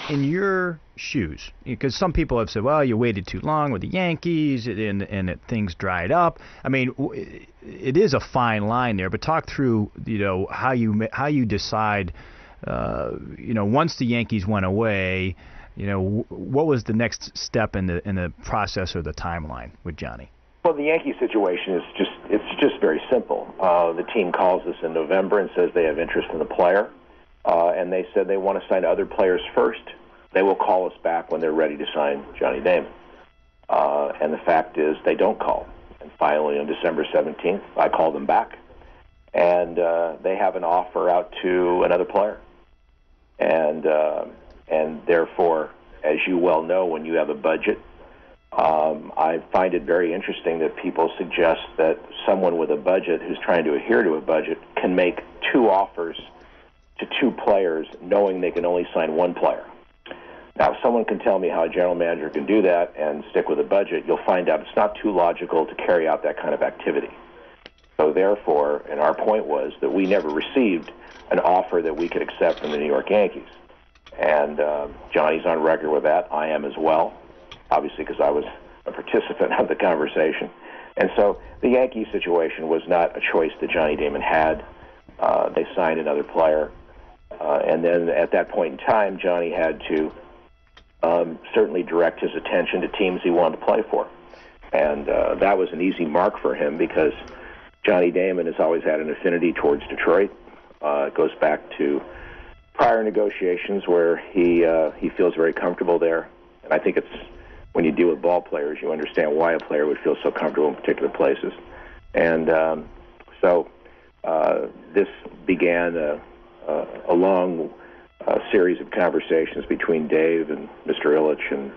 in your shoes, because some people have said, well, you waited too long with the Yankees and things dried up. I mean, it is a fine line there, but talk through, how you decide, once the Yankees went away, what was the next step in the process or the timeline with Johnny? Well, the Yankee situation is just very simple. The team calls us in November and says they have interest in the player, and they said they want to sign other players first. They will call us back when they're ready to sign Johnny Damon. And the fact is they don't call. And finally, on December 17th, I called them back, and they have an offer out to another player. And therefore, as you well know, when you have a budget, I find it very interesting that people suggest that someone with a budget who's trying to adhere to a budget can make two offers to two players knowing they can only sign one player. Now, if someone can tell me how a general manager can do that and stick with a budget, you'll find out it's not too logical to carry out that kind of activity. So therefore, and our point was that we never received an offer that we could accept from the New York Yankees. And Johnny's on record with that. I am as well, obviously because I was a participant of the conversation. And so the Yankee situation was not a choice that Johnny Damon had. They signed another player. And then at that point in time, Johnny had to certainly direct his attention to teams he wanted to play for. And that was an easy mark for him because Johnny Damon has always had an affinity towards Detroit. It goes back to prior negotiations where he feels very comfortable there. And I think it's when you deal with ball players, you understand why a player would feel so comfortable in particular places. And so this began a long series of conversations between Dave and Mr. Ilitch and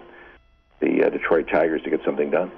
the Detroit Tigers to get something done.